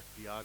FDR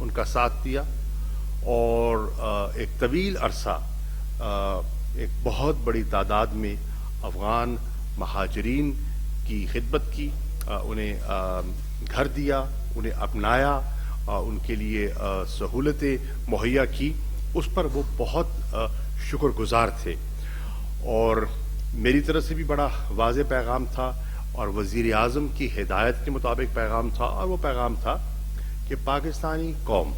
ان کا ساتھ دیا اور ایک طویل عرصہ ایک بہت بڑی تعداد میں افغان مہاجرین کی خدمت کی، انہیں گھر دیا، انہیں اپنایا، ان کے لیے سہولتیں مہیا کی، اس پر وہ بہت شکر گزار تھے۔ اور میری طرف سے بھی بڑا واضح پیغام تھا اور وزیر اعظم کی ہدایت کے مطابق پیغام تھا، اور وہ پیغام تھا کہ پاکستانی قوم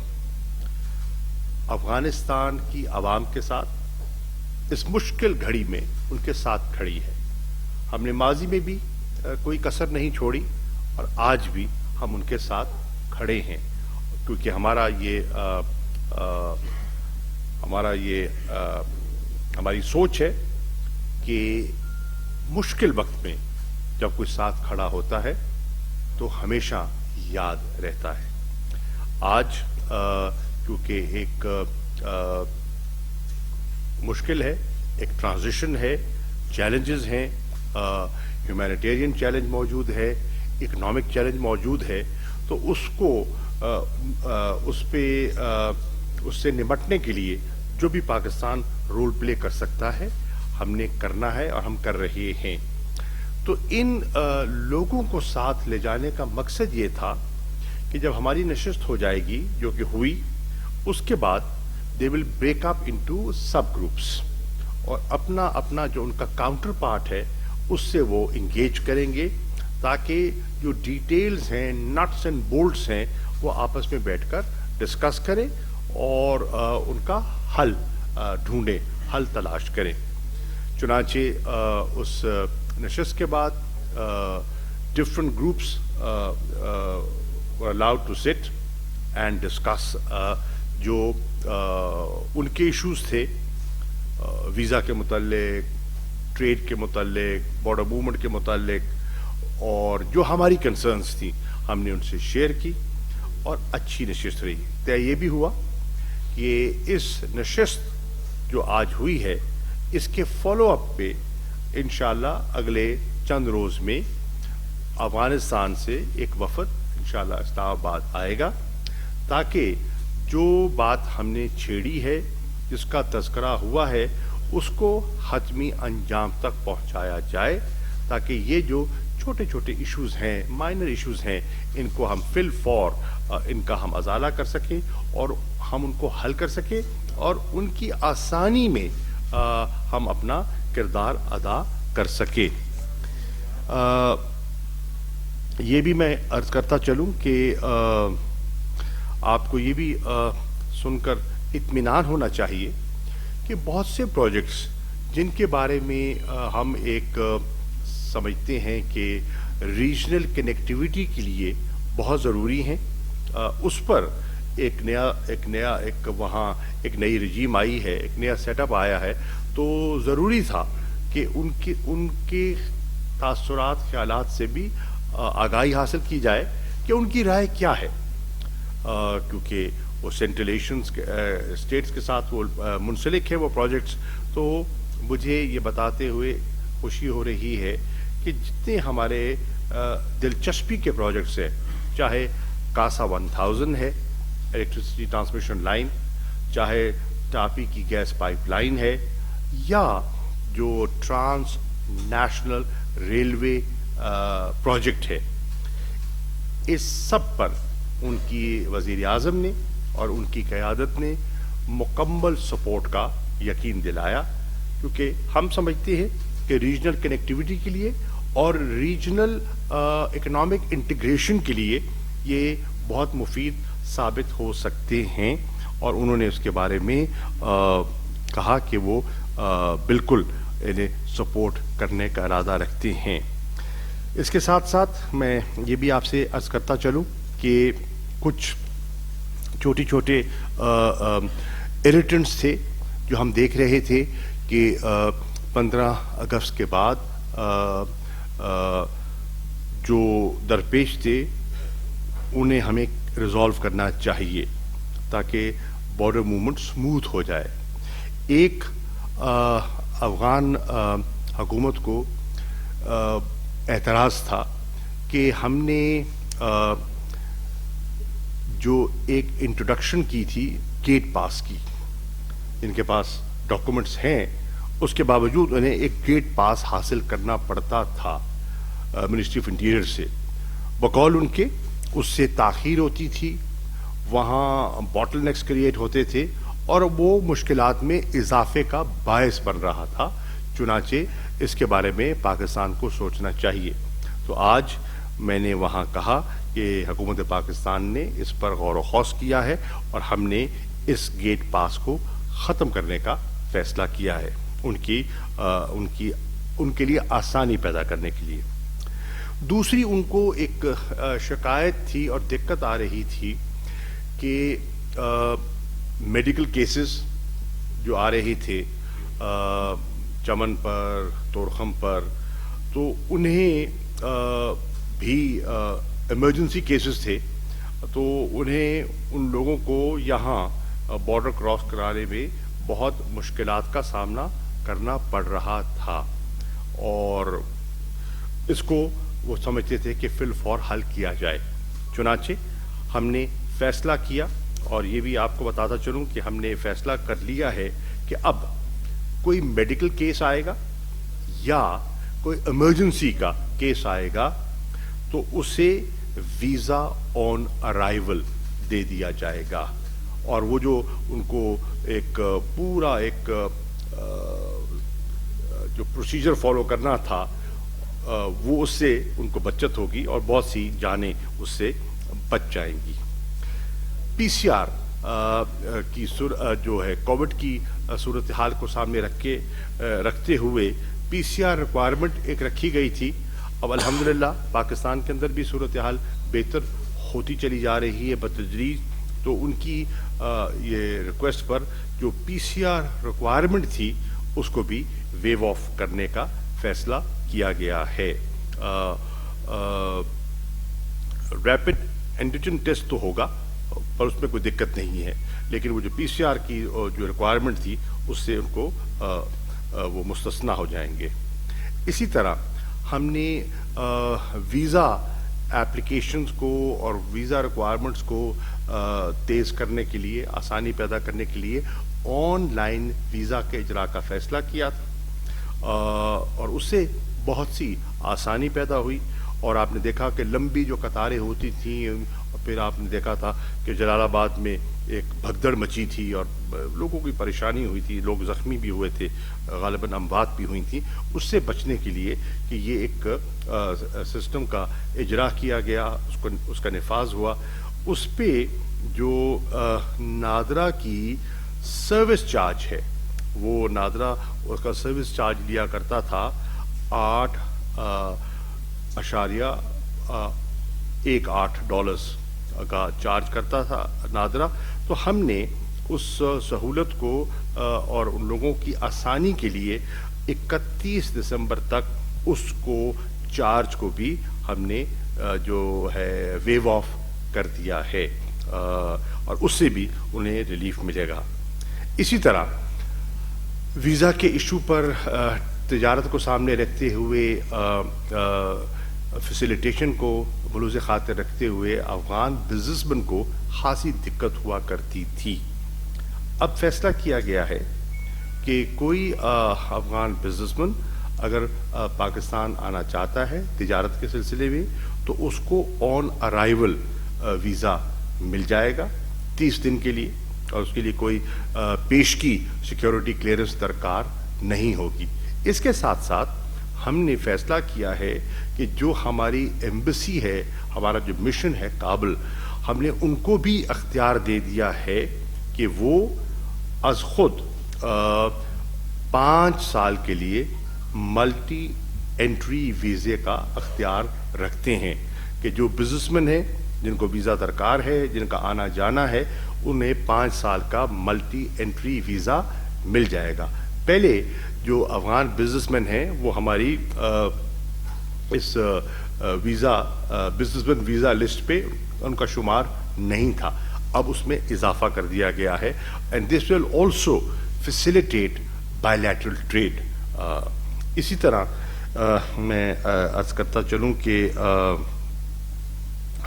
افغانستان کی عوام کے ساتھ اس مشکل گھڑی میں ان کے ساتھ کھڑی ہے۔ ہم نے ماضی میں بھی کوئی کسر نہیں چھوڑی اور آج بھی ہم ان کے ساتھ کھڑے ہیں، کیونکہ ہماری سوچ ہے کہ مشکل وقت میں جب کوئی ساتھ کھڑا ہوتا ہے تو ہمیشہ یاد رہتا ہے۔ آج کیونکہ ایک مشکل ہے، ایک ٹرانزیشن ہے، چیلنجز ہیں، ہیومینیٹیرین چیلنج موجود ہے، اکنامک چیلنج موجود ہے، تو اس سے نمٹنے کے لیے جو بھی پاکستان رول پلے کر سکتا ہے ہم نے کرنا ہے اور ہم کر رہے ہیں۔ تو ان لوگوں کو ساتھ لے جانے کا مقصد یہ تھا کہ جب ہماری نشست ہو جائے گی، جو کہ ہوئی، اس کے بعد the will break up into sub groups, اور اپنا جو ان کا کاؤنٹر پارٹ ہے اس سے وہ انگیج کریں گے، تاکہ جو ڈیٹیلز ہیں، نٹس اینڈ بولٹس ہیں، وہ آپس میں بیٹھ کر ڈسکس کریں اور ان کا حل ڈھونڈیں، حل تلاش کریں۔ چنانچہ اس نشست کے بعد different groups were allowed to sit and discuss جو ان کے ایشوز تھے، ویزا کے متعلق، ٹریڈ کے متعلق، بارڈر موومنٹ کے متعلق، اور جو ہماری کنسرنز تھیں ہم نے ان سے شیئر کی، اور اچھی نشست رہی۔ طے یہ بھی ہوا کہ اس نشست جو آج ہوئی ہے اس کے فالو اپ پہ انشاءاللہ اگلے چند روز میں افغانستان سے ایک وفد انشاءاللہ اسلام آباد آئے گا، تاکہ جو بات ہم نے چھیڑی ہے، جس کا تذکرہ ہوا ہے، اس کو حتمی انجام تک پہنچایا جائے، تاکہ یہ جو چھوٹے چھوٹے ایشوز ہیں، مائنر ایشوز ہیں، ان کو ہم فی الفور ان کا ہم ازالہ کر سکیں اور ہم ان کو حل کر سکیں، اور ان کی آسانی میں ہم اپنا کردار ادا کر سکیں۔ یہ بھی میں عرض کرتا چلوں کہ آپ کو یہ بھی سن کر اطمینان ہونا چاہیے کہ بہت سے پروجیکٹس جن کے بارے میں ہم ایک سمجھتے ہیں کہ ریجنل کنیکٹیویٹی کے لیے بہت ضروری ہیں، اس پر ایک نئی رجیم آئی ہے، ایک نیا سیٹ اپ آیا ہے، تو ضروری تھا کہ ان کے تاثرات، خیالات سے بھی آگاہی حاصل کی جائے کہ ان کی رائے کیا ہے، کیونکہ وہ سینٹرل ایشین اسٹیٹس کے ساتھ وہ منسلک ہے وہ پروجیکٹس۔ تو مجھے یہ بتاتے ہوئے خوشی ہو رہی ہے کہ جتنے ہمارے دلچسپی کے پروجیکٹس ہیں، چاہے کاسا 1000 ہے الیکٹرسٹی ٹرانسمیشن لائن، چاہے ٹاپی کی گیس پائپ لائن ہے، یا جو ٹرانس نیشنل ریلوے پروجیکٹ ہے، اس سب پر ان کی وزیر اعظم نے اور ان کی قیادت نے مکمل سپورٹ کا یقین دلایا، کیونکہ ہم سمجھتے ہیں کہ ریجنل کنیکٹیویٹی کے لیے اور ریجنل اکنامک انٹیگریشن کے لیے یہ بہت مفید ثابت ہو سکتے ہیں، اور انہوں نے اس کے بارے میں کہا کہ وہ بالکل انہیں سپورٹ کرنے کا ارادہ رکھتے ہیں۔ اس کے ساتھ ساتھ میں یہ بھی آپ سے عرض کرتا چلوں کہ کچھ چھوٹے ایریٹنٹس تھے جو ہم دیکھ رہے تھے کہ 15 اگست کے بعد جو درپیش تھے انہیں ہمیں ریزالو کرنا چاہیے تاکہ بارڈر موومنٹ سموتھ ہو جائے۔ ایک افغان حکومت کو اعتراض تھا کہ ہم نے جو ایک انٹروڈکشن کی تھی گیٹ پاس کی. ان کے پاس ڈاکومنٹس ہیں, اس کے باوجود انہیں ایک گیٹ پاس حاصل کرنا پڑتا تھا منسٹری آف انٹیریئر سے. بقول ان کے اس سے تاخیر ہوتی تھی, وہاں باٹل نیکس کریٹ ہوتے تھے, اور وہ مشکلات میں اضافے کا باعث بن رہا تھا. چنانچہ اس کے بارے میں پاکستان کو سوچنا چاہیے. تو آج میں نے وہاں کہا کہ حکومت پاکستان نے اس پر غور و خوض کیا ہے, اور ہم نے اس گیٹ پاس کو ختم کرنے کا فیصلہ کیا ہے, ان کے لیے آسانی پیدا کرنے کے لیے. دوسری ان کو ایک شکایت تھی اور دقت آ رہی تھی کہ میڈیکل کیسز جو آ رہے تھے چمن پر, تورخم پر, تو انہیں بھی ایمرجنسی کیسز تھے, تو انہیں ان لوگوں کو یہاں بارڈر کراس کرانے میں بہت مشکلات کا سامنا کرنا پڑ رہا تھا, اور اس کو وہ سمجھتے تھے کہ فی الفور حل کیا جائے. چنانچہ ہم نے فیصلہ کیا, اور یہ بھی آپ کو بتاتا چلوں کہ ہم نے فیصلہ کر لیا ہے کہ اب کوئی میڈیکل کیس آئے گا یا کوئی ایمرجنسی کا کیس آئے گا تو اسے ویزا آن ارائیول دے دیا جائے گا, اور وہ جو ان کو ایک پورا ایک جو پروسیجر فالو کرنا تھا وہ اس سے ان کو بچت ہوگی, اور بہت سی جانیں اس سے بچ جائیں گی. پی سی آر کی جو ہے کووڈ کی صورتحال کو سامنے رکھتے ہوئے پی سی آر ریکوائرمنٹ ایک رکھی گئی تھی. اب الحمدللہ پاکستان کے اندر بھی صورتحال بہتر ہوتی چلی جا رہی ہے بتدریج, تو ان کی یہ ریکویسٹ پر جو پی سی آر ریکوائرمنٹ تھی اس کو بھی ویو آف کرنے کا فیصلہ کیا گیا ہے. ریپڈ اینٹیجن ٹیسٹ تو ہوگا پر اس میں کوئی دقت نہیں ہے, لیکن وہ جو پی سی آر کی جو ریکوائرمنٹ تھی اس سے ان کو وہ مستثنا ہو جائیں گے. اسی طرح ہم نے ویزا ایپلیکیشنز کو اور ویزا ریکوائرمنٹس کو تیز کرنے کے لیے, آسانی پیدا کرنے کے لیے آن لائن ویزا کے اجراء کا فیصلہ کیا تھا, اور اس سے بہت سی آسانی پیدا ہوئی. اور آپ نے دیکھا کہ لمبی جو قطاریں ہوتی تھیں, اور پھر آپ نے دیکھا تھا کہ جلال آباد میں ایک بھگدڑ مچی تھی اور لوگوں کی پریشانی ہوئی تھی, لوگ زخمی بھی ہوئے تھے, غالباً اموات بھی ہوئی تھیں. اس سے بچنے کے لیے کہ یہ ایک سسٹم کا اجرا کیا گیا, اس کا نفاذ ہوا. اس پہ جو نادرا کی سروس چارج ہے, وہ نادرا اس کا سروس چارج لیا کرتا تھا 8.18 ڈالرز کا چارج کرتا تھا نادرا. تو ہم نے اس سہولت کو اور ان لوگوں کی آسانی کے لیے 31 دسمبر تک اس کو چارج کو بھی ہم نے جو ہے ویو آف کر دیا ہے, اور اس سے بھی انہیں ریلیف ملے گا. اسی طرح ویزا کے ایشو پر تجارت کو سامنے رکھتے ہوئے, فیسیلیٹیشن کو ملوز خاطر رکھتے ہوئے افغان بزنس مین کو خاصی دقت ہوا کرتی تھی. اب فیصلہ کیا گیا ہے کہ کوئی افغان بزنس مین اگر پاکستان آنا چاہتا ہے تجارت کے سلسلے میں تو اس کو آن ارائیول ویزا مل جائے گا 30 دن کے لیے, اور اس کے لیے کوئی پیشگی سیکیورٹی کلیئرنس درکار نہیں ہوگی. اس کے ساتھ ساتھ ہم نے فیصلہ کیا ہے کہ جو ہماری ایمبیسی ہے, ہمارا جو مشن ہے کابل, ہم نے ان کو بھی اختیار دے دیا ہے کہ وہ از خود 5 سال کے لیے ملٹی انٹری ویزے کا اختیار رکھتے ہیں, کہ جو بزنس مین ہیں جن کو ویزا درکار ہے, جن کا آنا جانا ہے, انہیں 5 سال کا ملٹی انٹری ویزا مل جائے گا. پہلے جو افغان بزنس مین ہیں وہ ہماری اس ویزا بزنس مین ویزا لسٹ پہ ان کا شمار نہیں تھا, اب اس میں اضافہ کر دیا گیا ہے. And this will also facilitate bilateral trade. اسی طرح میں عرض کرتا چلوں کہ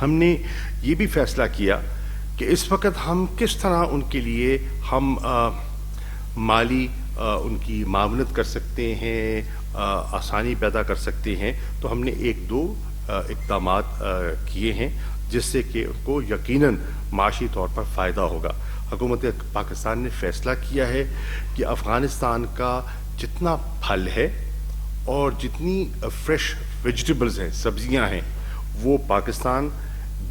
ہم نے یہ بھی فیصلہ کیا کہ اس وقت ہم کس طرح ان کے لیے ہم مالی ان کی معاونت کر سکتے ہیں، آسانی پیدا کر سکتے ہیں. تو ہم نے ایک دو اقدامات کیے ہیں جس سے کہ ان کو یقیناً معاشی طور پر فائدہ ہوگا. حکومت پاکستان نے فیصلہ کیا ہے کہ افغانستان کا جتنا پھل ہے اور جتنی فریش ویجیٹیبلز ہیں، سبزیاں ہیں، وہ پاکستان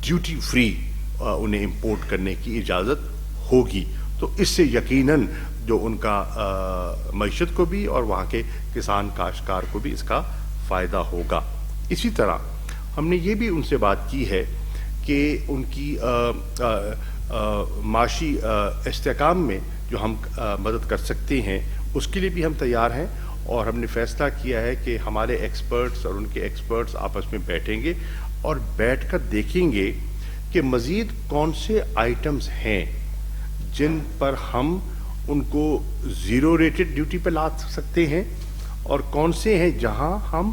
ڈیوٹی فری انہیں امپورٹ کرنے کی اجازت ہوگی. تو اس سے یقیناً جو ان کا معیشت کو بھی اور وہاں کے کسان کاشتکار کو بھی اس کا فائدہ ہوگا. اسی طرح ہم نے یہ بھی ان سے بات کی ہے کہ ان کی معاشی استحکام میں جو ہم مدد کر سکتے ہیں اس کے لیے بھی ہم تیار ہیں. اور ہم نے فیصلہ کیا ہے کہ ہمارے ایکسپرٹس اور ان کے ایکسپرٹس آپس میں بیٹھیں گے اور بیٹھ کر دیکھیں گے کہ مزید کون سے آئٹمز ہیں جن پر ہم ان کو زیرو ریٹڈ ڈیوٹی پہ لا سکتے ہیں اور کون سے ہیں جہاں ہم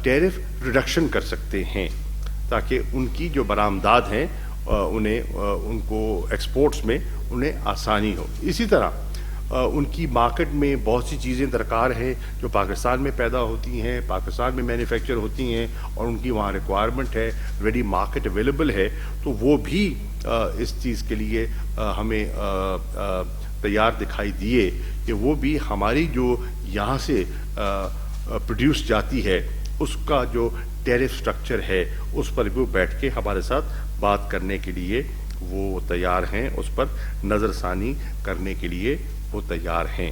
ٹیرف ریڈکشن کر سکتے ہیں تاکہ ان کی جو برآمدات ہیں ان کو ایکسپورٹس میں انہیں آسانی ہو. اسی طرح ان کی مارکیٹ میں بہت سی چیزیں درکار ہیں جو پاکستان میں پیدا ہوتی ہیں، پاکستان میں مینوفیکچر ہوتی ہیں اور ان کی وہاں ریکوائرمنٹ ہے، ریڈی مارکیٹ اویلیبل ہے. تو وہ بھی اس چیز کے لیے ہمیں تیار دکھائی دیے کہ وہ بھی ہماری جو یہاں سے پروڈیوس جاتی ہے اس کا جو ٹیرف سٹرکچر ہے اس پر بھی وہ بیٹھ کے ہمارے ساتھ بات کرنے کے لیے وہ تیار ہیں، اس پر نظر ثانی کرنے کے لیے وہ تیار ہیں.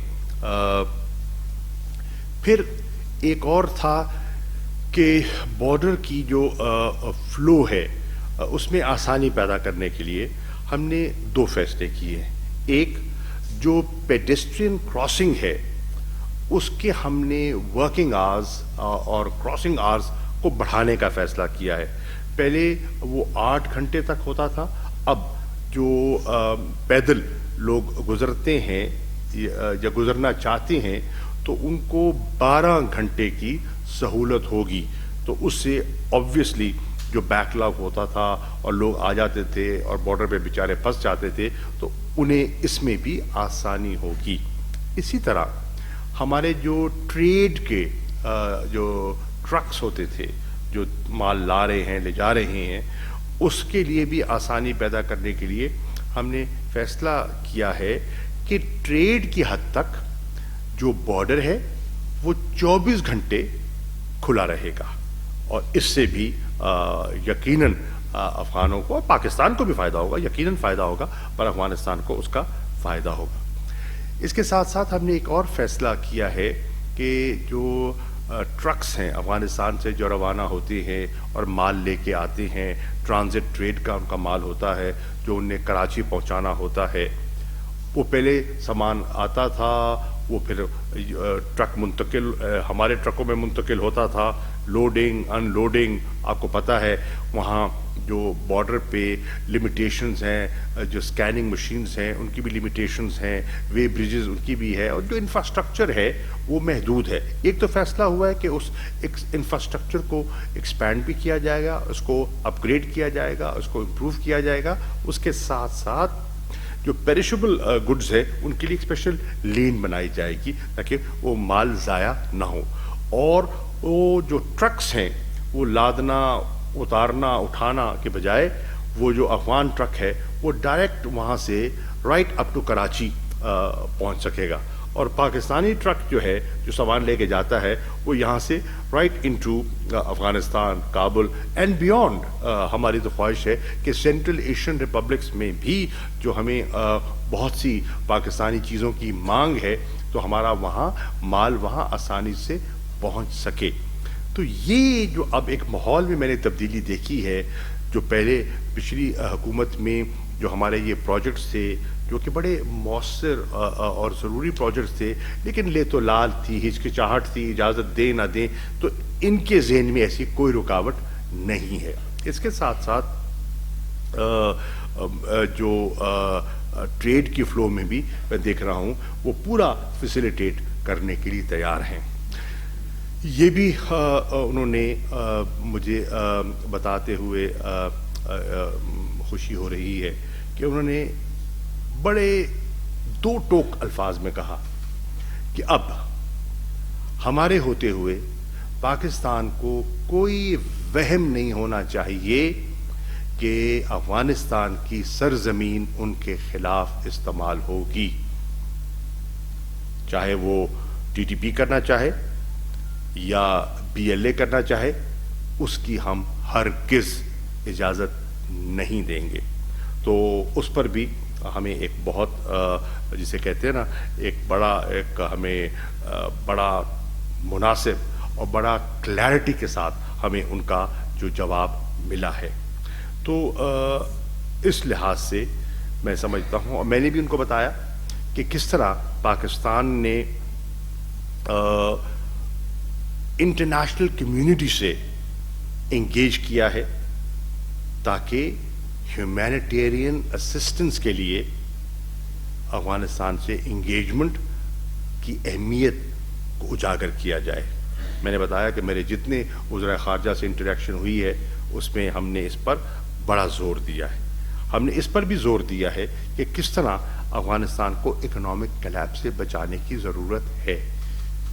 پھر ایک اور تھا کہ بارڈر کی جو فلو ہے اس میں آسانی پیدا کرنے کے لیے ہم نے دو فیصلے کیے ہیں. ایک جو پیڈسٹرین کراسنگ ہے اس کے ہم نے ورکنگ آورز اور کراسنگ آورز کو بڑھانے کا فیصلہ کیا ہے. پہلے وہ 8 گھنٹے تک ہوتا تھا، اب جو پیدل لوگ گزرتے ہیں یا گزرنا چاہتے ہیں تو ان کو 12 گھنٹے کی سہولت ہوگی. تو اس سے آبویسلی جو بیک لاگ ہوتا تھا اور لوگ آ جاتے تھے اور بارڈر پہ بیچارے پھنس جاتے تھے تو انہیں اس میں بھی آسانی ہوگی. اسی طرح ہمارے جو ٹریڈ کے جو ٹرکس ہوتے تھے جو مال لا رہے ہیں، لے جا رہے ہیں، اس کے لیے بھی آسانی پیدا کرنے کے لیے ہم نے فیصلہ کیا ہے کہ ٹریڈ کی حد تک جو بارڈر ہے وہ 24 گھنٹے کھلا رہے گا اور اس سے بھی یقیناً افغانوں کو اور پاکستان کو بھی فائدہ ہوگا، یقیناً فائدہ ہوگا، پر افغانستان کو اس کا فائدہ ہوگا. اس کے ساتھ ساتھ ہم نے ایک اور فیصلہ کیا ہے کہ جو ٹرکس ہیں افغانستان سے جو روانہ ہوتے ہیں اور مال لے کے آتے ہیں، ٹرانزٹ ٹریڈ کا ان کا مال ہوتا ہے جو انہیں کراچی پہنچانا ہوتا ہے، وہ پہلے سامان آتا تھا، وہ پھر ٹرک منتقل ہمارے ٹرکوں میں منتقل ہوتا تھا، لوڈنگ ان لوڈنگ. آپ کو پتہ ہے وہاں جو بارڈر پہ لمیٹیشنز ہیں، جو سکیننگ مشینز ہیں ان کی بھی لمیٹیشنز ہیں، وے بریجز ان کی بھی ہے اور جو انفراسٹرکچر ہے وہ محدود ہے. ایک تو فیصلہ ہوا ہے کہ اس انفراسٹرکچر کو ایکسپینڈ بھی کیا جائے گا، اس کو اپ گریڈ کیا جائے گا، اس کو امپروو کیا جائے گا. اس کے ساتھ ساتھ جو پیریشیبل گڈز ہے ان کے لیے ایک اسپیشل لین بنائی جائے گی تاکہ وہ مال ضائع نہ ہو. اور وہ جو ٹرکس ہیں وہ لادنا، اتارنا، اٹھانا کے بجائے وہ جو افغان ٹرک ہے وہ ڈائریکٹ وہاں سے رائٹ اپ ٹو کراچی پہنچ سکے گا. اور پاکستانی ٹرک جو ہے جو سامان لے کے جاتا ہے وہ یہاں سے right into Afghanistan, Kabul and beyond. ہماری تو خواہش ہے کہ سینٹرل ایشین ریپبلکس میں بھی جو ہمیں بہت سی پاکستانی چیزوں کی مانگ ہے تو ہمارا وہاں مال وہاں آسانی سے پہنچ سکے. تو یہ جو اب ایک ماحول میں نے تبدیلی دیکھی ہے، جو پہلے پچھلی حکومت میں جو ہمارے یہ پروجیکٹس تھے جو کہ بڑے مؤثر اور ضروری پروجیکٹس تھے لیکن لے تو لال تھی، ہچکچاہٹ تھی، اجازت دیں نہ دیں، تو ان کے ذہن میں ایسی کوئی رکاوٹ نہیں ہے. اس کے ساتھ ساتھ جو ٹریڈ کی فلو میں بھی میں دیکھ رہا ہوں وہ پورا فیسیلیٹیٹ کرنے کے لیے تیار ہیں. یہ بھی انہوں نے مجھے بتاتے ہوئے خوشی ہو رہی ہے کہ انہوں نے بڑے دو ٹوک الفاظ میں کہا کہ اب ہمارے ہوتے ہوئے پاکستان کو کوئی وہم نہیں ہونا چاہیے کہ افغانستان کی سرزمین ان کے خلاف استعمال ہوگی، چاہے وہ ٹی ٹی پی کرنا چاہے یا بی ایل اے کرنا چاہے، اس کی ہم ہرگز اجازت نہیں دیں گے۔ تو اس پر بھی ہمیں ایک بہت جسے کہتے ہیں نا ایک ہمیں بڑا مناسب اور بڑا کلیئرٹی کے ساتھ ہمیں ان کا جو جواب ملا ہے۔ تو اس لحاظ سے میں سمجھتا ہوں، اور میں نے بھی ان کو بتایا کہ کس طرح پاکستان نے انٹرنیشنل کمیونٹی سے انگیج کیا ہے تاکہ ہیومینیٹیرین اسسٹنس کے لیے افغانستان سے انگیجمنٹ کی اہمیت کو اجاگر کیا جائے۔ میں نے بتایا کہ میرے جتنے وزراء خارجہ سے انٹریکشن ہوئی ہے اس میں ہم نے اس پر بڑا زور دیا ہے۔ ہم نے اس پر بھی زور دیا ہے کہ کس طرح افغانستان کو اکنامک کلیپس سے بچانے کی ضرورت ہے۔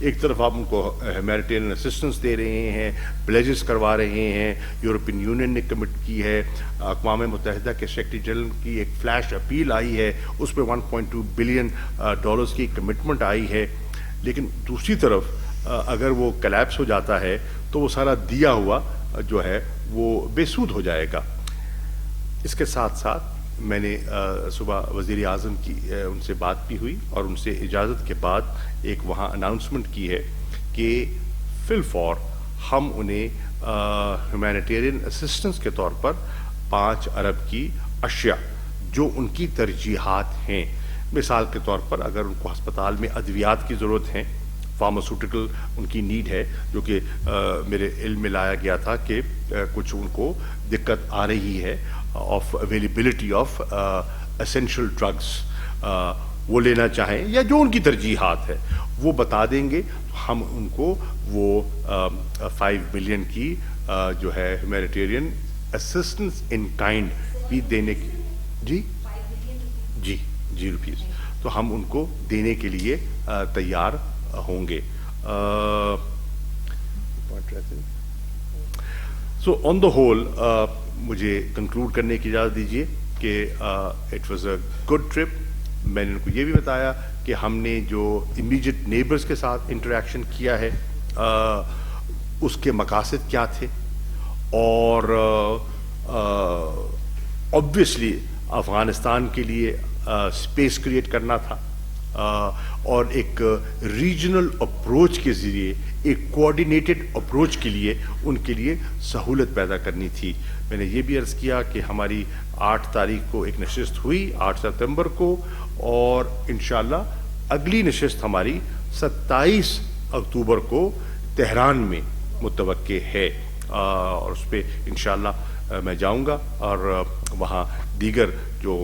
ایک طرف آپ ان کو ہیومینیٹیرین اسسٹنس دے رہے ہیں، پلیجز کروا رہے ہیں، یورپین یونین نے کمٹ کی ہے، اقوام متحدہ کے سیکرٹری جنرل کی ایک فلیش اپیل آئی ہے، اس پہ 1.2 بلین ڈالرز کی کمٹمنٹ آئی ہے، لیکن دوسری طرف اگر وہ کلیپس ہو جاتا ہے تو وہ سارا دیا ہوا جو ہے وہ بے سود ہو جائے گا۔ اس کے ساتھ ساتھ میں نے صبح وزیر اعظم کی ان سے بات بھی ہوئی اور ان سے اجازت کے بعد ایک وہاں اناؤنسمنٹ کی ہے کہ فی الفور ہم انہیں ہیومینیٹیرین اسسٹنس کے طور پر 5 ارب کی اشیاء جو ان کی ترجیحات ہیں، مثال کے طور پر اگر ان کو ہسپتال میں ادویات کی ضرورت ہے، فارماسوٹیکل ان کی نیڈ ہے، جو کہ میرے علم میں لایا گیا تھا کہ کچھ ان کو دقت آ رہی ہے of availability of essential drugs, وہ لینا چاہیں یا جو ان کی ترجیحات ہے وہ بتا دیں گے، ہم ان کو وہ 5 بلین کی جو ہے ہیومینیٹیرین اسسٹنس ان کائنڈ بھی دینے کی جی روپیز، تو ہم ان کو دینے کے لیے تیار ہوں گے۔ سو آن دا ہول مجھے کنکلوڈ کرنے کی اجازت دیجیے کہ it was a good trip. میں نے ان کو یہ بھی بتایا کہ ہم نے جو امیجیٹ نیبرز کے ساتھ انٹریکشن کیا ہے اس کے مقاصد کیا تھے، اور obviously افغانستان کے لیے اسپیس کریٹ کرنا تھا، اور ایک ریجنل اپروچ کے ذریعے ایک کوآرڈینیٹڈ اپروچ کے لیے ان کے لیے سہولت پیدا کرنی تھی۔ میں نے یہ بھی عرض کیا کہ ہماری 8 تاریخ کو ایک نشست ہوئی، 8 ستمبر کو، اور انشاءاللہ اگلی نشست ہماری 27 اکتوبر کو تہران میں متوقع ہے، اور اس پہ انشاءاللہ میں جاؤں گا اور وہاں دیگر جو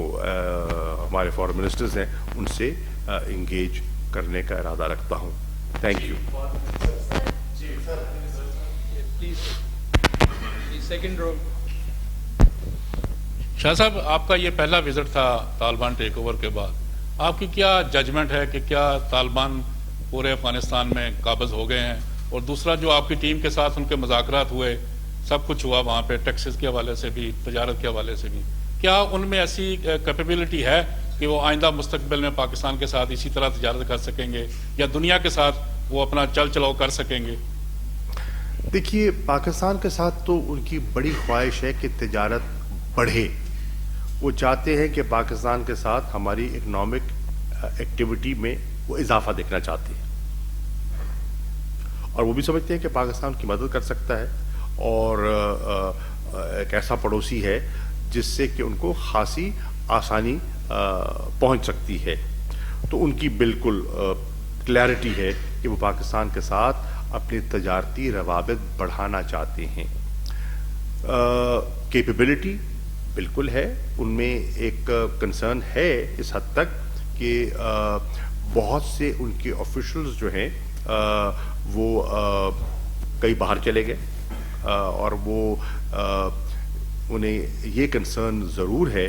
ہمارے فارن منسٹرز ہیں ان سے انگیج کرنے کا ارادہ رکھتا ہوں۔ Thank you. شاہ صاحب، آپ کا یہ پہلا وزٹ تھا طالبان ٹیک اوور کے بعد، آپ کی کیا ججمنٹ ہے کہ کیا طالبان پورے افغانستان میں قابض ہو گئے ہیں؟ اور دوسرا، جو آپ کی ٹیم کے ساتھ ان کے مذاکرات ہوئے، سب کچھ ہوا وہاں پہ ٹیکسز کے حوالے سے بھی، تجارت کے حوالے سے بھی، کیا ان میں ایسی کیپیبلٹی ہے کہ وہ آئندہ مستقبل میں پاکستان کے ساتھ اسی طرح تجارت کر سکیں گے، یا دنیا کے ساتھ وہ اپنا چل چلاؤ کر سکیں گے؟ دیکھیے، پاکستان کے ساتھ تو ان کی بڑی خواہش ہے کہ تجارت بڑھے، وہ چاہتے ہیں کہ پاکستان کے ساتھ ہماری اکنامک ایکٹیویٹی میں وہ اضافہ دیکھنا چاہتے ہیں، اور وہ بھی سمجھتے ہیں کہ پاکستان کی مدد کر سکتا ہے اور ایک ایسا پڑوسی ہے جس سے کہ ان کو خاصی آسانی پہنچ سکتی ہے۔ تو ان کی بالکل کلیئرٹی ہے کہ وہ پاکستان کے ساتھ اپنے تجارتی روابط بڑھانا چاہتے ہیں۔ کیپیبلٹی بالکل ہے، ان میں ایک کنسرن ہے اس حد تک کہ بہت سے ان کے آفیشلز جو ہیں وہ کئی باہر چلے گئے، اور وہ انہیں یہ کنسرن ضرور ہے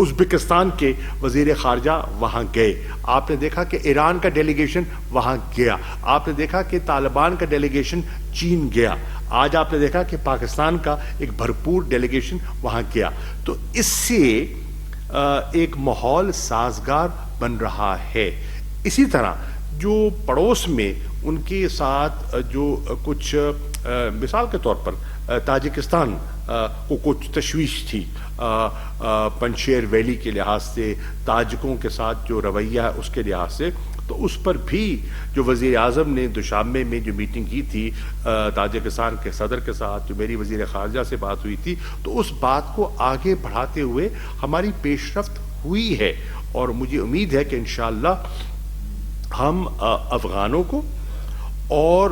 ازبکستان کے وزیر خارجہ وہاں گئے, آپ نے دیکھا کہ ایران کا ڈیلیگیشن وہاں گیا, آپ نے دیکھا کہ طالبان کا ڈیلیگیشن چین گیا, آج آپ نے دیکھا کہ پاکستان کا ایک بھرپور ڈیلیگیشن وہاں گیا. تو اس سے ایک ماحول سازگار بن رہا ہے. اسی طرح جو پڑوس میں ان کے ساتھ جو کچھ مثال کے طور پر تاجکستان کو کچھ تشویش تھی پنشیر ویلی کے لحاظ سے, تاجکوں کے ساتھ جو رویہ ہے اس کے لحاظ سے, تو اس پر بھی جو وزیر اعظم نے دوشنبے میں جو میٹنگ کی تھی تاجکستان کے صدر کے ساتھ, جو میری وزیر خارجہ سے بات ہوئی تھی, تو اس بات کو آگے بڑھاتے ہوئے ہماری پیش رفت ہوئی ہے. اور مجھے امید ہے کہ انشاءاللہ ہم افغانوں کو اور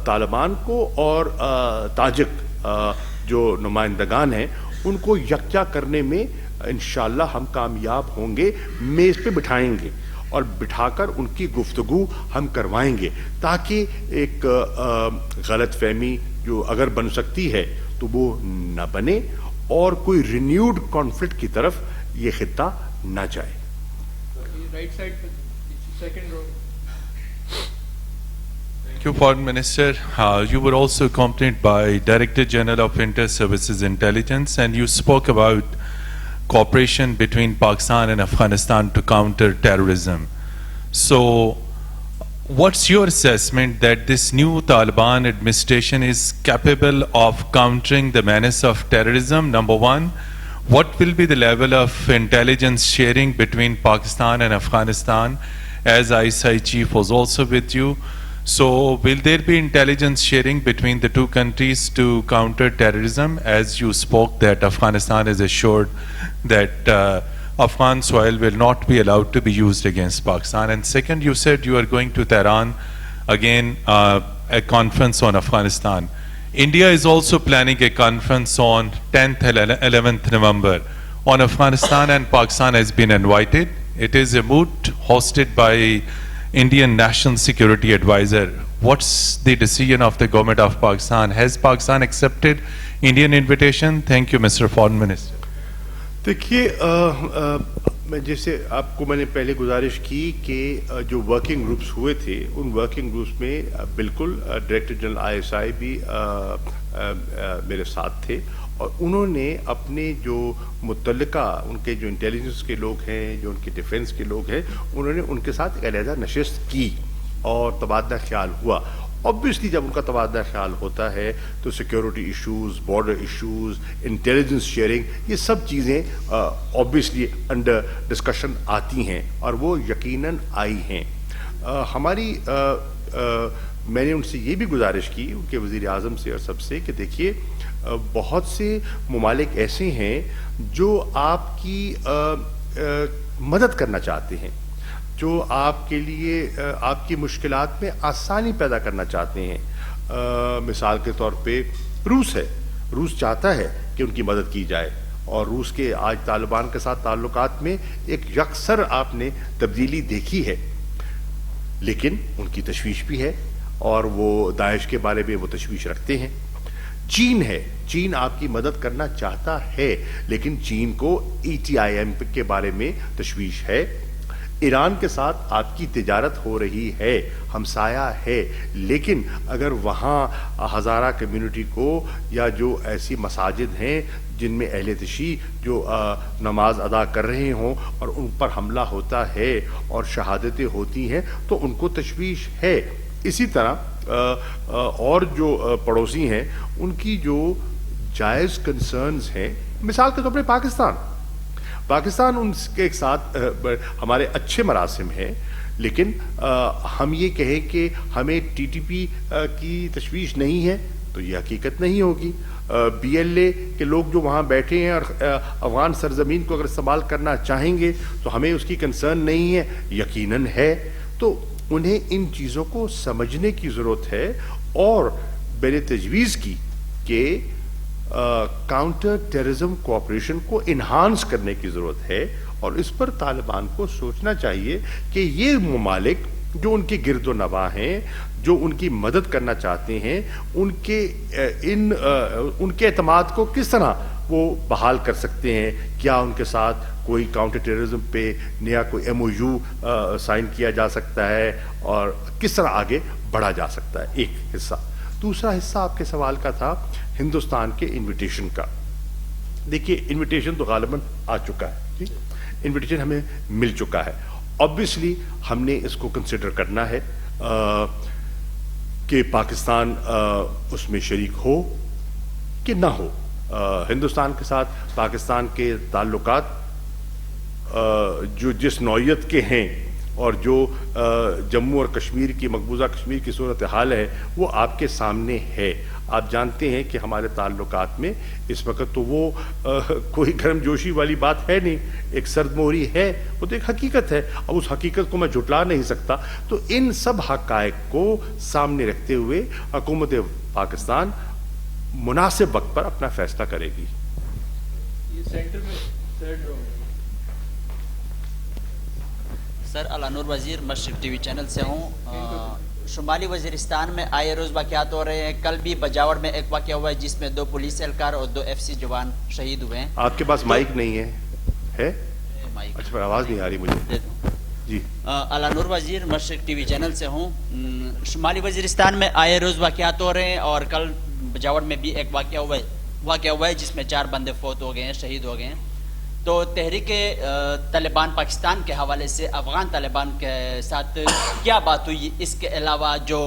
طالبان کو اور تاجک جو نمائندگان ہیں ان کو یکجا کرنے میں انشاءاللہ ہم کامیاب ہوں گے. میز پہ بٹھائیں گے اور بٹھا کر ان کی گفتگو ہم کروائیں گے, تاکہ ایک غلط فہمی جو اگر بن سکتی ہے تو وہ نہ بنے اور کوئی رینیوڈ کانفلکٹ کی طرف یہ خطہ نہ جائے. Thank you, Foreign Minister. You were also accompanied by Director General of Inter-Services Intelligence, and you spoke about cooperation between Pakistan and Afghanistan to counter terrorism. So, what's your assessment that this new Taliban administration is capable of countering the menace of terrorism? Number one, what will be the level of intelligence sharing between Pakistan and Afghanistan, as ISI chief was also with you? So will there be intelligence sharing between the two countries to counter terrorism, as you spoke that Afghanistan is assured that Afghan soil will not be allowed to be used against Pakistan? And second, you said you are going to Tehran again, a conference on Afghanistan. India is also planning a conference on 10th and 11th November on Afghanistan, and Pakistan has been invited. It is a moot hosted by Indian National Security Advisor. What's the decision of the government of Pakistan? Has Pakistan accepted Indian invitation? Thank you, Mr. Foreign Minister. دیکھیے, میں جیسے آپ کو میں نے پہلے گزارش کی کہ جو ورکنگ گروپس ہوئے تھے, ان ورکنگ گروپس میں بالکل ڈائریکٹر جنرل ISI بھی میرے ساتھ تھے, اور انہوں نے اپنے جو متعلقہ ان کے جو انٹیلیجنس کے لوگ ہیں, جو ان کے ڈیفنس کے لوگ ہیں, انہوں نے ان کے ساتھ ایک علیحدہ نشست کی اور تبادلہ خیال ہوا. آبویسلی جب ان کا تبادلہ خیال ہوتا ہے تو security issues, border issues, intelligence sharing, یہ سب چیزیں آبویسلی انڈر ڈسکشن آتی ہیں, اور وہ یقیناً آئی ہیں. ہماری میں نے ان سے یہ بھی گزارش کی, ان کے وزیر اعظم سے اور سب سے, کہ دیکھیے بہت سے ممالک ایسے ہیں جو آپ کی مدد کرنا چاہتے ہیں, جو آپ کے لیے آپ کی مشکلات میں آسانی پیدا کرنا چاہتے ہیں. مثال کے طور پہ روس ہے, روس چاہتا ہے کہ ان کی مدد کی جائے, اور روس کے آج طالبان کے ساتھ تعلقات میں ایک یکسر آپ نے تبدیلی دیکھی ہے, لیکن ان کی تشویش بھی ہے, اور وہ داعش کے بارے میں وہ تشویش رکھتے ہیں. چین ہے, چین آپ کی مدد کرنا چاہتا ہے, لیکن چین کو ETIM کے بارے میں تشویش ہے. ایران کے ساتھ آپ کی تجارت ہو رہی ہے, ہمسایہ ہے, لیکن اگر وہاں ہزارہ کمیونٹی کو, یا جو ایسی مساجد ہیں جن میں اہل تشیع جو نماز ادا کر رہے ہوں اور ان پر حملہ ہوتا ہے اور شہادتیں ہوتی ہیں, تو ان کو تشویش ہے. اسی طرح اور جو پڑوسی ہیں ان کی جو جائز کنسرنز ہیں, مثال کے طور پر پاکستان ان کے ساتھ ہمارے اچھے مراسم ہیں, لیکن ہم یہ کہیں کہ ہمیں TTP کی تشویش نہیں ہے تو یہ حقیقت نہیں ہوگی. BLA کے لوگ جو وہاں بیٹھے ہیں اور افغان سرزمین کو اگر استعمال کرنا چاہیں گے تو ہمیں اس کی کنسرن نہیں ہے, یقیناً ہے. تو انہیں ان چیزوں کو سمجھنے کی ضرورت ہے, اور میں نے تجویز کی کہ کاؤنٹر ٹیررزم کوآپریشن کو انہانس کرنے کی ضرورت ہے, اور اس پر طالبان کو سوچنا چاہیے کہ یہ ممالک جو ان کے گرد و نواح ہیں, جو ان کی مدد کرنا چاہتے ہیں, ان کے اعتماد کو کس طرح وہ بحال کر سکتے ہیں, کیا ان کے ساتھ کوئی کاؤنٹر ٹیررزم پہ نیا کوئی MOU سائن کیا جا سکتا ہے, اور کس طرح آگے بڑھا جا سکتا ہے, ایک حصہ. دوسرا حصہ آپ کے سوال کا تھا ہندوستان کے انویٹیشن کا. دیکھیے انویٹیشن تو غالباً آ چکا ہے, انویٹیشن ہمیں مل چکا ہے. آبویسلی ہم نے اس کو کنسیڈر کرنا ہے کہ پاکستان اس میں شریک ہو کہ نہ ہو. ہندوستان کے ساتھ پاکستان کے تعلقات جو جس نوعیت کے ہیں اور جو جموں اور کشمیر کی مقبوضہ کشمیر کی صورتحال ہے وہ آپ کے سامنے ہے. آپ جانتے ہیں کہ ہمارے تعلقات میں اس وقت تو وہ کوئی گرم جوشی والی بات ہے نہیں, ایک سرد موری ہے, وہ تو ایک حقیقت ہے. اب اس حقیقت کو میں جھٹلا نہیں سکتا. تو ان سب حقائق کو سامنے رکھتے ہوئے حکومت پاکستان مناسب وقت پر اپنا فیصلہ کرے گی. سر علانور وزیر مشرق ٹی وی چینل سے ہوں. شمالی وزیرستان میں آئے روز واقعات ہو رہے ہیں. کل بھی بجاور میں ایک واقعہ ہوا ہے جس میں 2 پولیس اہلکار اور 2 FC جوان شہید ہوئے ہیں. آپ کے پاس مائک نہیں ہے؟ مائک اچھا, آواز نہیں آ رہی مجھے. جی, علانور وزیر مشرق ٹی وی چینل سے ہوں. شمالی وزیرستان میں آئے روز واقعات ہو رہے ہیں اور کل بجاور میں بھی ایک واقعہ ہوا ہے جس میں 4 بندے فوت ہو گئے ہیں, شہید ہو گئے ہیں. تو تحریک طالبان پاکستان کے حوالے سے افغان طالبان کے ساتھ کیا بات ہوئی؟ اس کے علاوہ جو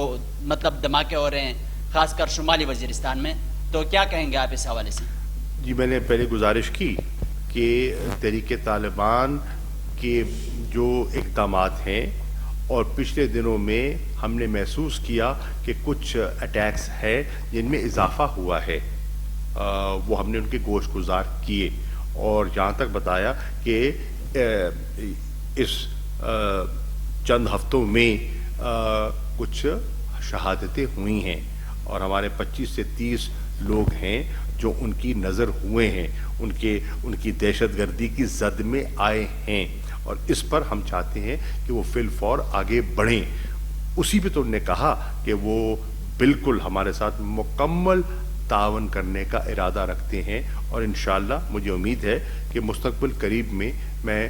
مطلب دھماکے ہو رہے ہیں خاص کر شمالی وزیرستان میں, تو کیا کہیں گے آپ اس حوالے سے؟ جی, میں نے پہلے گزارش کی کہ تحریک طالبان کے جو اقدامات ہیں اور پچھلے دنوں میں ہم نے محسوس کیا کہ کچھ اٹیکس ہیں جن میں اضافہ ہوا ہے, وہ ہم نے ان کے گوش گزار کیے اور جہاں تک بتایا کہ اس چند ہفتوں میں کچھ شہادتیں ہوئی ہیں اور ہمارے 25 سے 30 لوگ ہیں جو ان کی نظر ہوئے ہیں, ان کی دہشت گردی کی زد میں آئے ہیں, اور اس پر ہم چاہتے ہیں کہ وہ فی الفور آگے بڑھیں. اسی پہ تو انہوں نے کہا کہ وہ بالکل ہمارے ساتھ مکمل تعاون کرنے کا ارادہ رکھتے ہیں, اور انشاءاللہ مجھے امید ہے کہ مستقبل قریب میں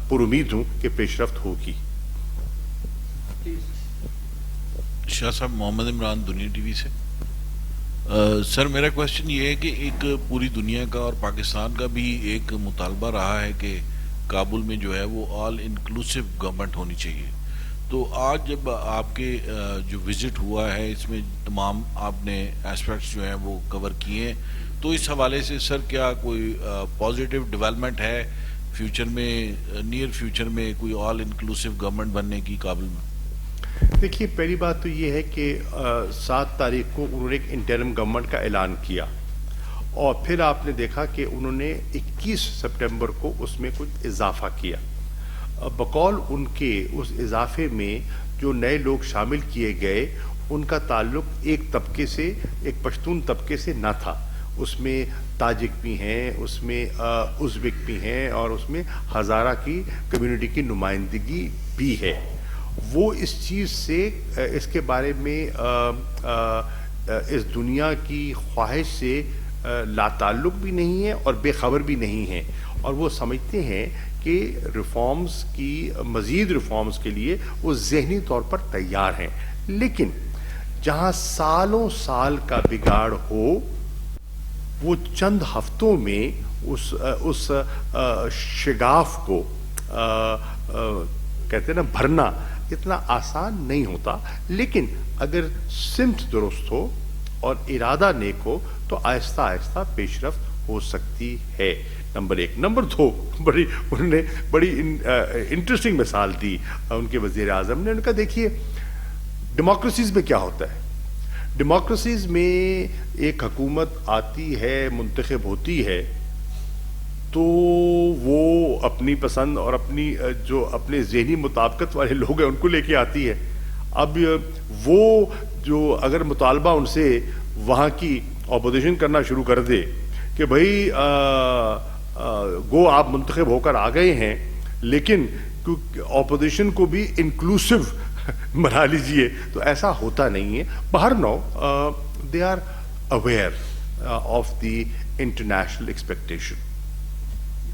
پر امید ہوں کہ پیش رفت ہوگی. شاہ صاحب, محمد عمران, دنیا ٹی وی سے. سر میرا کوشچن یہ ہے کہ ایک پوری دنیا کا اور پاکستان کا بھی ایک مطالبہ رہا ہے کہ کابل میں جو ہے وہ آل انکلوسیو گورنمنٹ ہونی چاہیے. تو آج جب آپ کے جو وزٹ ہوا ہے اس میں تمام آپ نے اسپیکٹس جو ہیں وہ کور کیے ہیں, تو اس حوالے سے سر کیا کوئی پازیٹیو ڈیولپمنٹ ہے فیوچر میں, نیئر فیوچر میں کوئی آل انکلوسیو گورنمنٹ بننے کی کابل میں؟ دیکھیے, پہلی بات تو یہ ہے کہ 7 تاریخ کو انہوں نے ایک انٹرم گورنمنٹ کا اعلان کیا, اور پھر آپ نے دیکھا کہ انہوں نے 21 سپٹمبر کو اس میں کچھ اضافہ کیا. بقول ان کے اس اضافے میں جو نئے لوگ شامل کیے گئے ان کا تعلق ایک طبقے سے, ایک پشتون طبقے سے نہ تھا. اس میں تاجک بھی ہیں, اس میں ازبک بھی ہیں, اور اس میں ہزارہ کی کمیونٹی کی نمائندگی بھی ہے. وہ اس چیز سے, اس کے بارے میں اس دنیا کی خواہش سے لا تعلق بھی نہیں ہے اور بے خبر بھی نہیں ہے, اور وہ سمجھتے ہیں کہ ریفارمز کی, مزید ریفارمز کے لیے وہ ذہنی طور پر تیار ہیں. لیکن جہاں سالوں سال کا بگاڑ ہو وہ چند ہفتوں میں اس شگاف کو کہتے ہیں نا بھرنا اتنا آسان نہیں ہوتا. لیکن اگر سمت درست ہو اور ارادہ نیک ہو تو آہستہ آہستہ پیش رفت ہو سکتی ہے. نمبر 1. نمبر 2, انہوں نے بڑی انٹرسٹنگ مثال دی ان کے وزیر اعظم نے. ان کا دیکھیے ڈیموکریسیز میں کیا ہوتا ہے. ڈیموکریسیز میں ایک حکومت آتی ہے, منتخب ہوتی ہے, تو وہ اپنی پسند اور اپنی جو اپنے ذہنی مطابقت والے لوگ ہیں ان کو لے کے آتی ہے. اب وہ جو اگر مطالبہ ان سے وہاں کی اپوزیشن کرنا شروع کر دے کہ بھائی گو آپ منتخب ہو کر آ گئے ہیں لیکن اپوزیشن کو بھی انکلوسیو بنا لیجئے, تو ایسا ہوتا نہیں ہے. بہر now they are aware of the international expectation.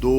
2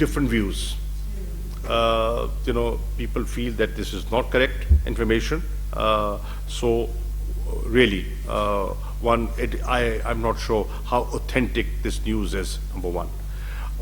different views. People feel that this is not correct information. So really, I'm not sure how authentic this news is, number 1.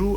2,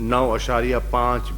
9.5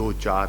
2-4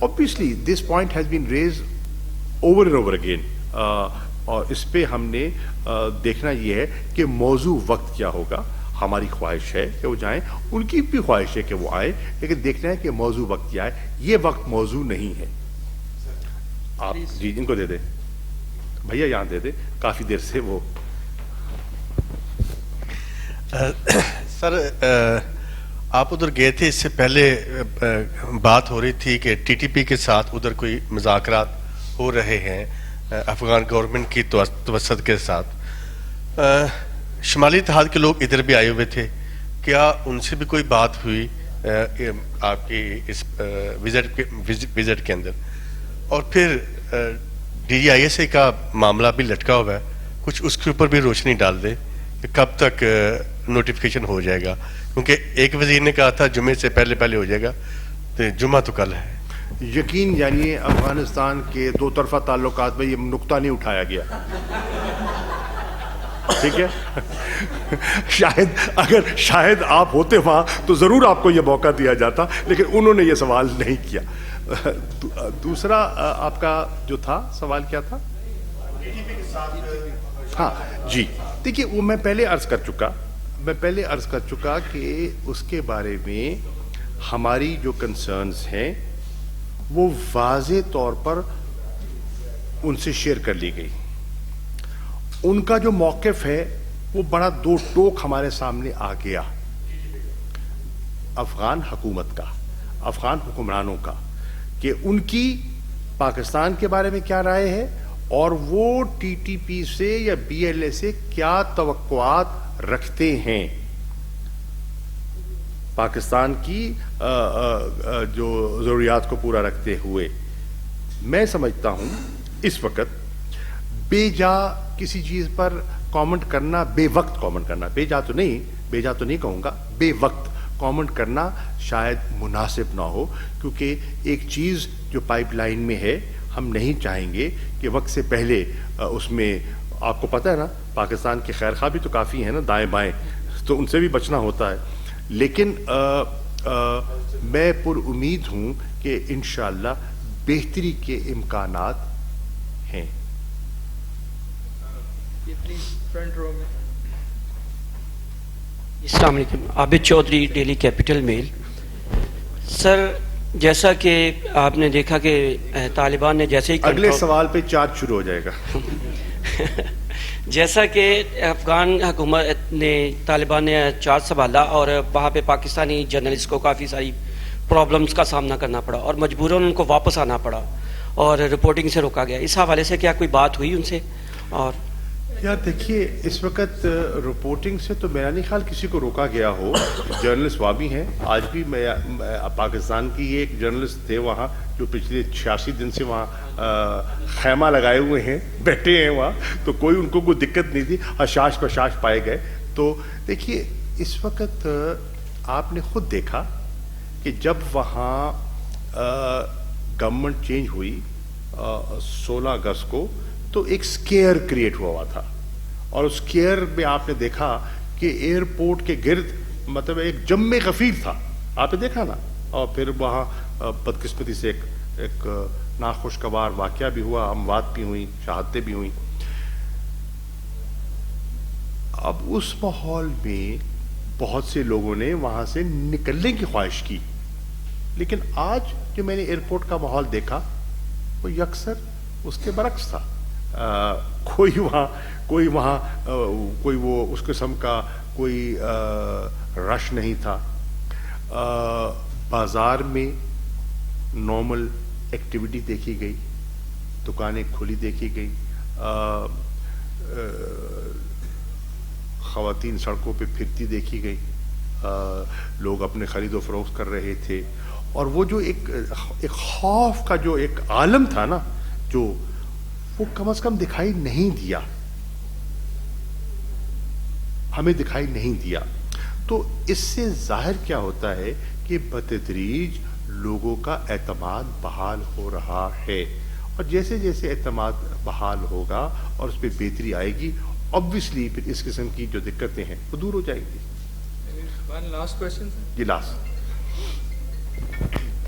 obviously this point has been raised over and over again. اور اس پہ ہم نے دیکھنا یہ ہے کہ موضوع وقت کیا ہوگا. ہماری خواہش ہے کہ وہ جائیں, ان کی بھی خواہش ہے کہ وہ آئیں, لیکن دیکھنا ہے کہ موضوع وقت کیا ہے. یہ وقت موضوع نہیں ہے. آپ جی ان کو دے دیں, بھیا یہاں دے دیں, کافی دیر سے وہ. سر آپ ادھر گئے تھے, اس سے پہلے بات ہو رہی تھی کہ ٹی ٹی پی کے ساتھ ادھر کوئی مذاکرات ہو رہے ہیں افغان گورنمنٹ کی توسط کے ساتھ. شمالی اتحاد کے لوگ ادھر بھی آئے ہوئے تھے, کیا ان سے بھی کوئی بات ہوئی آپ کی اس وزٹ کے اندر؟ اور پھر D G I S A کا معاملہ بھی لٹکا ہوا ہے, کچھ اس کے اوپر بھی روشنی ڈال دے کہ کب تک نوٹیفیکیشن ہو جائے گا, کیونکہ ایک وزیر نے کہا تھا جمعے سے پہلے ہو جائے گا, تو جمعہ تو کل ہے. یقین جانیے افغانستان کے دو طرفہ تعلقات میں یہ نقطہ نہیں اٹھایا گیا, ٹھیک ہے. شاید آپ ہوتے وہاں تو ضرور آپ کو یہ موقع دیا جاتا, لیکن انہوں نے یہ سوال نہیں کیا. دوسرا آپ کا جو تھا سوال کیا تھا؟ ہاں جی, دیکھیے وہ میں پہلے عرض کر چکا کہ اس کے بارے میں ہماری جو کنسرنز ہیں وہ واضح طور پر ان سے شیئر کر لی گئی. ان کا جو موقف ہے وہ بڑا دو ٹوک ہمارے سامنے آ گیا, افغان حکومت کا, افغان حکمرانوں کا, کہ ان کی پاکستان کے بارے میں کیا رائے ہے اور وہ ٹی ٹی پی سے یا بی ایل اے سے کیا توقعات رکھتے ہیں پاکستان کی جو ضروریات کو پورا رکھتے ہوئے. میں سمجھتا ہوں اس وقت بے جا کسی چیز پر کامنٹ کرنا, بے وقت کامنٹ کرنا, بے جا تو نہیں کہوں گا, بے وقت کامنٹ کرنا شاید مناسب نہ ہو, کیونکہ ایک چیز جو پائپ لائن میں ہے ہم نہیں چاہیں گے کہ وقت سے پہلے اس میں, آپ کو پتہ ہے نا پاکستان کے خیر خواہ بھی تو کافی ہیں نا دائیں بائیں, تو ان سے بھی بچنا ہوتا ہے. لیکن میں پر امید ہوں کہ انشاءاللہ بہتری کے امکانات ہیں. السلام علیکم, عابد چودھری, ڈیلی کیپٹل میل. سر جیسا کہ آپ نے دیکھا کہ طالبان نے جیسے ہی اگلے سوال پہ چارج شروع ہو جائے گا. جیسا کہ افغان حکومت نے, طالبان نے چارج سنبھالا اور وہاں پہ پاکستانی جرنلسٹ کو کافی ساری پرابلمز کا سامنا کرنا پڑا اور مجبوراً ان کو واپس آنا پڑا اور رپورٹنگ سے روکا گیا. اس حوالے سے کیا کوئی بات ہوئی ان سے؟ اور یار دیکھیے اس وقت رپورٹنگ سے تو میرا نہیں خیال کسی کو روکا گیا ہو. جرنلسٹ وہاں بھی ہیں, آج بھی میں پاکستان کی ایک جرنلسٹ تھے وہاں جو پچھلے 86 دن سے وہاں خیمہ لگائے ہوئے ہیں, بیٹھے ہیں وہاں, تو کوئی ان کو کوئی دقت نہیں تھی. حشاش پشاش پائے گئے. تو دیکھیے اس وقت آپ نے خود دیکھا کہ جب وہاں گورنمنٹ چینج ہوئی 16 اگست کو, تو ایک سکیئر کریٹ ہوا تھا, اور اس سکیئر میں آپ نے دیکھا کہ ایئرپورٹ کے گرد مطلب ایک جم غفیر تھا, آپ نے دیکھا نا. اور پھر وہاں بدقسمتی سے ایک ناخوشگوار واقعہ بھی ہوا, اموات بھی ہوئیں, شہادتیں بھی ہوئیں. اب اس ماحول میں بہت سے لوگوں نے وہاں سے نکلنے کی خواہش کی, لیکن آج جو میں نے ایئرپورٹ کا ماحول دیکھا وہ یکسر اس کے برعکس تھا. کوئی وہاں وہ اس قسم کا کوئی رش نہیں تھا. بازار میں نارمل ایکٹیویٹی دیکھی گئی, دکانیں کھلی دیکھی گئی, خواتین سڑکوں پہ پھرتی دیکھی گئی, لوگ اپنے خرید و فروخت کر رہے تھے. اور وہ جو ایک خوف کا جو ایک عالم تھا نا, جو وہ کم از کم دکھائی نہیں دیا, ہمیں دکھائی نہیں دیا. تو اس سے ظاہر کیا ہوتا ہے کہ بتدریج لوگوں کا اعتماد بحال ہو رہا ہے, اور جیسے جیسے اعتماد بحال ہوگا اور اس پہ بہتری آئے گی, obviously پھر اس قسم کی جو دقتیں ہیں وہ دور ہو جائیں گی. One last question, sir. جی لاسٹ.